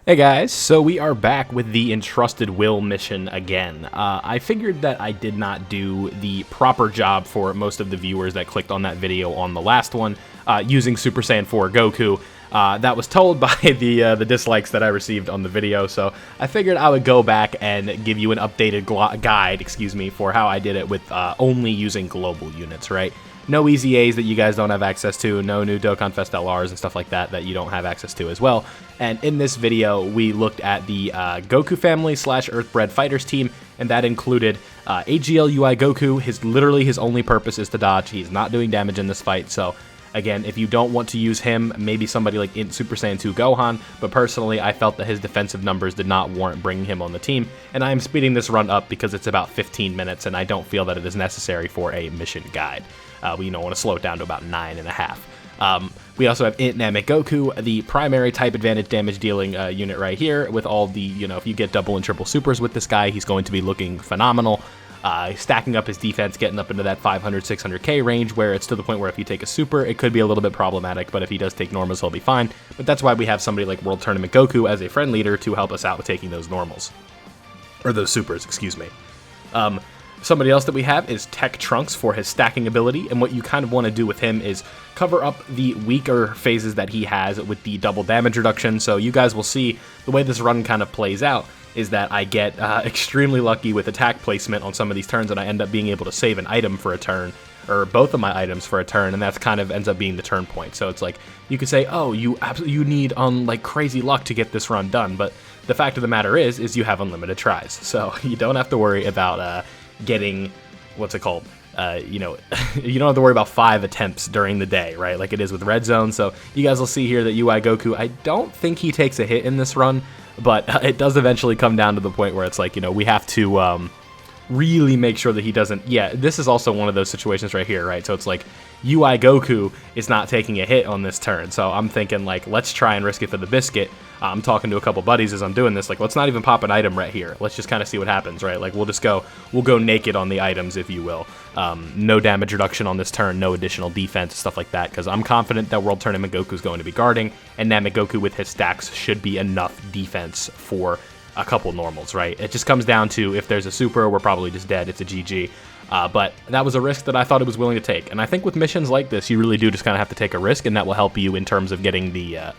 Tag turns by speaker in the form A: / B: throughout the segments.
A: Hey guys, so we are back with the Entrusted Will mission again. I figured that I did not do the proper job for most of the viewers that clicked on that video on the last one, using Super Saiyan 4 Goku. That was told by the dislikes that I received on the video, so I figured I would go back and give you an updated guide, for how I did it with only using global units, right? No easy A's that you guys don't have access to, no new Dokkan Fest LRs and stuff like that that you don't have access to as well. And in this video, we looked at the Goku family / Earthbred Fighters team, and that included AGL UI Goku. Literally his only purpose is to dodge. He's not doing damage in this fight, so again, if you don't want to use him, maybe somebody like in Super Saiyan 2 Gohan, but personally, I felt that his defensive numbers did not warrant bringing him on the team, and I am speeding this run up because it's about 15 minutes, and I don't feel that it is necessary for a mission guide. We want to slow it down to about 9.5. We also have Namek Goku, the primary type advantage damage dealing unit right here, with all the, if you get double and triple supers with this guy, he's going to be looking phenomenal. Stacking up his defense, getting up into that 500, 600k range, where it's to the point where if you take a super, it could be a little bit problematic, but if he does take normals, he'll be fine. But that's why we have somebody like World Tournament Goku as a friend leader to help us out with taking those normals. Or those supers, excuse me. Somebody else that we have is Tech Trunks for his stacking ability, and what you kind of want to do with him is cover up the weaker phases that he has with the double damage reduction. So you guys will see the way this run kind of plays out is that I get extremely lucky with attack placement on some of these turns, and I end up being able to save an item for a turn, or both of my items for a turn, and that's kind of ends up being the turn point. So it's like, you could say, oh, you need like crazy luck to get this run done, but the fact of the matter is you have unlimited tries, so you don't have to worry about getting, what's it called, you don't have to worry about 5 attempts during the day, right, like it is with Red Zone. So you guys will see here that UI Goku, I don't think he takes a hit in this run, but it does eventually come down to the point where it's like, we have to really make sure that he doesn't, this is also one of those situations right here, right, so it's like, UI Goku is not taking a hit on this turn, so I'm thinking, like, let's try and risk it for the biscuit. I'm talking to a couple buddies as I'm doing this, like, let's not even pop an item right here. Let's just kind of see what happens, right? Like, we'll go naked on the items, if you will. No damage reduction on this turn, no additional defense, stuff like that, because I'm confident that World Tournament Goku is going to be guarding, and Namek Goku with his stacks should be enough defense for a couple normals, right? It just comes down to, if there's a super, we're probably just dead. It's a GG. But that was a risk that I thought it was willing to take, and I think with missions like this, you really do just kind of have to take a risk, and that will help you in terms of getting the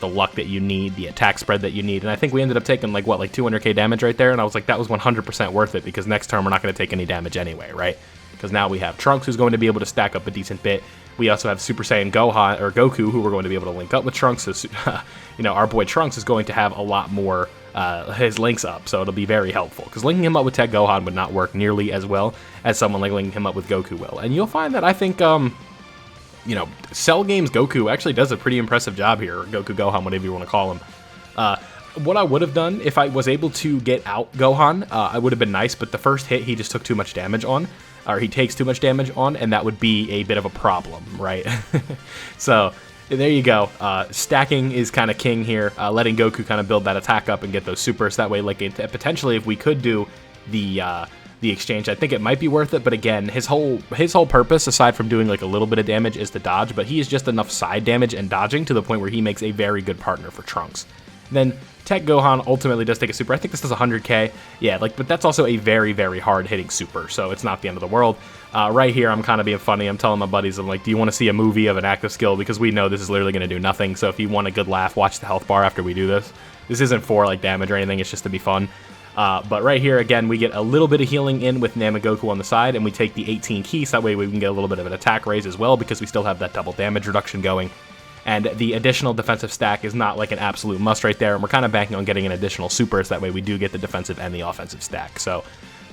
A: luck that you need, the attack spread that you need. And I think we ended up taking like 200k damage right there, and I was like, that was 100% worth it, because next turn we're not going to take any damage anyway, right? Because now we have Trunks, who's going to be able to stack up a decent bit. We also have Super Saiyan Gohan or Goku, who we're going to be able to link up with Trunks. So, our boy Trunks is going to have a lot more his links up, so it'll be very helpful, because linking him up with Tech Gohan would not work nearly as well as someone like linking him up with Goku will. And you'll find that I think Cell Games Goku actually does a pretty impressive job here, or Goku Gohan, whatever you want to call him. What I would have done if I was able to get out Gohan, I would have been nice, but the first hit he just took too much damage on, or he takes too much damage on, and that would be a bit of a problem, right? So there you go. Stacking is kind of king here, letting Goku kind of build that attack up and get those supers. That way, like, potentially if we could do the exchange, I think it might be worth it. But again, his whole purpose, aside from doing like a little bit of damage, is to dodge, but he is just enough side damage and dodging to the point where he makes a very good partner for Trunks. Then Tech Gohan ultimately does take a super. I think this does 100k. Yeah, but that's also a very, very hard hitting super, so it's not the end of the world. Right here, I'm kind of being funny. I'm telling my buddies, I'm like, do you want to see a movie of an active skill? Because we know this is literally going to do nothing, so if you want a good laugh, watch the health bar after we do this. This isn't for like damage or anything, it's just to be fun. But right here, again, we get a little bit of healing in with Namek Goku on the side, and we take the 18 keys. That way we can get a little bit of an attack raise as well, because we still have that double damage reduction going. And the additional defensive stack is not like an absolute must right there, and we're kind of banking on getting an additional supers. That way we do get the defensive and the offensive stack. So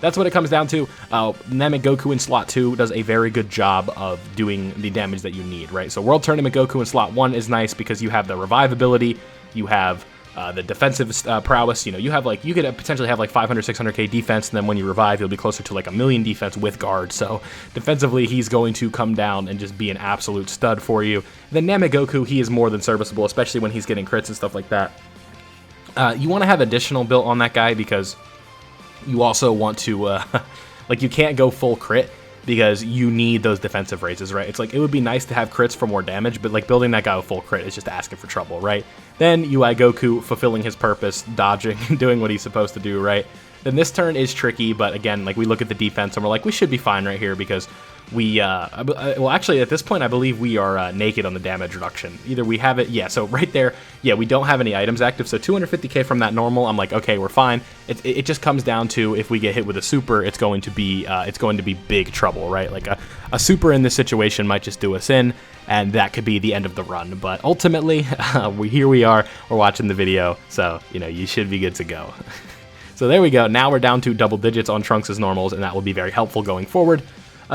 A: that's what it comes down to. Namek Goku in slot 2 does a very good job of doing the damage that you need, right? So World Tournament Goku in slot 1 is nice because you have the revive ability, you have the defensive prowess. You could potentially have like 500, 600k defense, and then when you revive, you'll be closer to like 1,000,000 defense with guard. So defensively, he's going to come down and just be an absolute stud for you. Then Namek Goku, he is more than serviceable, especially when he's getting crits and stuff like that. You want to have additional built on that guy, because you also want to, you can't go full crit because you need those defensive raises, right? It's like, it would be nice to have crits for more damage, but like building that guy with full crit is just asking for trouble, right? Then UI Goku fulfilling his purpose, dodging, doing what he's supposed to do, right? Then this turn is tricky, but again, like we look at the defense and we're like, we should be fine right here because we, well, actually at this point, I believe we are naked on the damage reduction. Either we have it, yeah, so right there, yeah, we don't have any items active, so 250k from that normal, I'm like, okay, we're fine. It just comes down to if we get hit with a super, it's going to be big trouble, right? Like a super in this situation might just do us in, and that could be the end of the run. But ultimately, here we are, we're watching the video, so, you know, you should be good to go. So there we go, now we're down to double digits on Trunks' normals, and that will be very helpful going forward,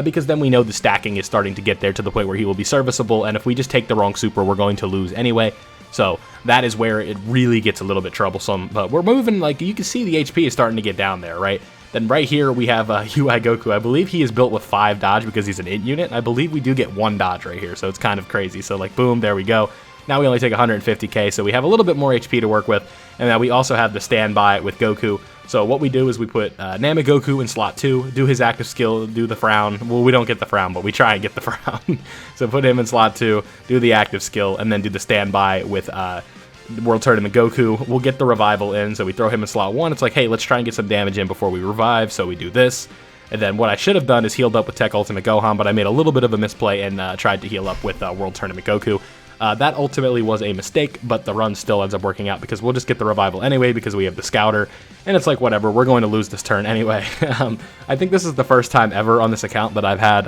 A: because then we know the stacking is starting to get there to the point where he will be serviceable, and if we just take the wrong super, we're going to lose anyway. So that is where it really gets a little bit troublesome, but we're moving, like, you can see the HP is starting to get down there, right? Then right here we have UI Goku. I believe he is built with 5 dodge because he's an int unit. I believe we do get 1 dodge right here, so it's kind of crazy. So like, boom, there we go. Now we only take 150k, so we have a little bit more HP to work with, and then we also have the standby with Goku. So what we do is we put Namek Goku in slot 2, do his active skill, do the frown. Well, we don't get the frown, but we try and get the frown. So put him in slot 2, do the active skill, and then do the standby with World Tournament Goku. We'll get the revival in, so we throw him in slot 1. It's like, hey, let's try and get some damage in before we revive, so we do this. And then what I should have done is healed up with Tech Ultimate Gohan, but I made a little bit of a misplay and tried to heal up with World Tournament Goku. That ultimately was a mistake, but the run still ends up working out because we'll just get the revival anyway because we have the Scouter, and it's like, whatever, we're going to lose this turn anyway. I think this is the first time ever on this account that I've had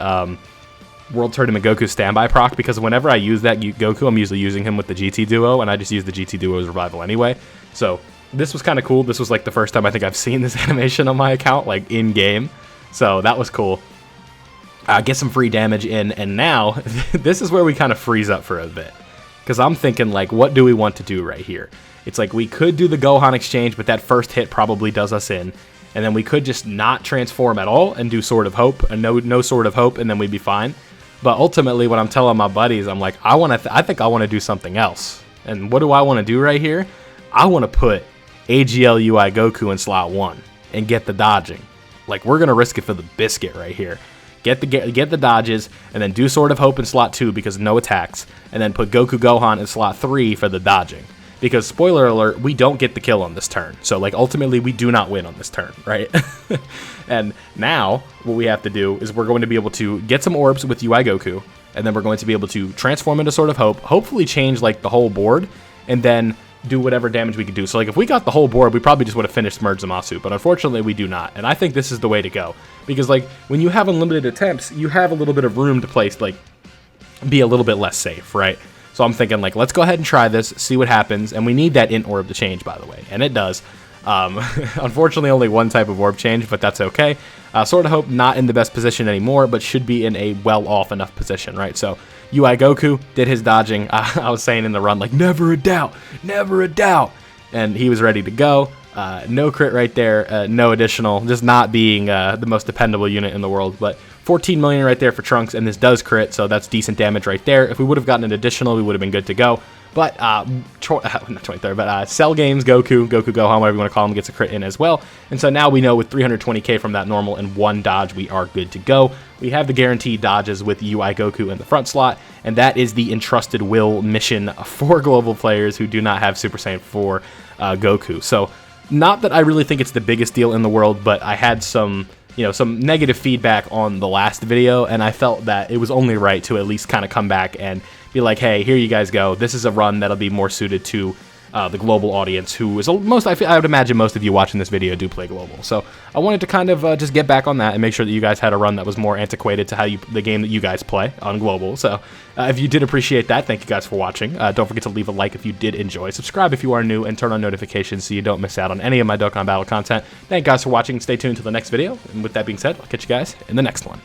A: World Tournament Goku standby proc, because whenever I use that Goku, I'm usually using him with the GT Duo, and I just use the GT Duo's revival anyway. So this was kind of cool. This was like the first time I think I've seen this animation on my account, like in-game. So that was cool. Get some free damage in, and now this is where we kind of freeze up for a bit. Because I'm thinking, like, what do we want to do right here? It's like, we could do the Gohan exchange, but that first hit probably does us in. And then we could just not transform at all and do Sword of Hope, and no Sword of Hope, and then we'd be fine. But ultimately, what I'm telling my buddies, I'm like, I think I want to do something else. And what do I want to do right here? I want to put AGL UI Goku in slot 1 and get the dodging. Like, we're going to risk it for the biscuit right here. Get the dodges, and then do Sword of Hope in slot 2 because no attacks, and then put Goku Gohan in slot 3 for the dodging. Because, spoiler alert, we don't get the kill on this turn. So, like, ultimately, we do not win on this turn, right? And now, what we have to do is we're going to be able to get some orbs with UI Goku, and then we're going to be able to transform into Sword of Hope, hopefully change, like, the whole board, and then do whatever damage we could do. So, like, if we got the whole board, we probably just would have finished Merge Zamasu, but unfortunately, we do not. And I think this is the way to go. Because, like, when you have unlimited attempts, you have a little bit of room to place, like, be a little bit less safe, right? So I'm thinking, like, let's go ahead and try this, see what happens, and we need that int orb to change, by the way, and it does. Unfortunately, only one type of orb change, but that's okay. Sword of Hope not in the best position anymore, but should be in a well-off enough position, right? So UI Goku did his dodging. I was saying in the run, like, never a doubt, and he was ready to go. No crit right there, no additional, just not being the most dependable unit in the world, but 14 million right there for Trunks, and this does crit, so that's decent damage right there. If we would have gotten an additional, we would have been good to go. But, not 23rd, but Cell Games Goku Gohan, whatever you want to call him, gets a crit in as well. And so now we know with 320k from that normal and 1 dodge, we are good to go. We have the guaranteed dodges with UI Goku in the front slot, and that is the Entrusted Will mission for global players who do not have Super Saiyan 4 Goku. So, not that I really think it's the biggest deal in the world, but I had some negative feedback on the last video, and I felt that it was only right to at least kind of come back and be like, hey, here you guys go. This is a run that'll be more suited to the global audience, who is I would imagine most of you watching this video do play global. So I wanted to kind of just get back on that and make sure that you guys had a run that was more antiquated to the game that you guys play on global. So if you did appreciate that, thank you guys for watching. Don't forget to leave a like if you did enjoy. Subscribe if you are new, and turn on notifications so you don't miss out on any of my Dokkan Battle content. Thank you guys for watching. Stay tuned to the next video. And with that being said, I'll catch you guys in the next one.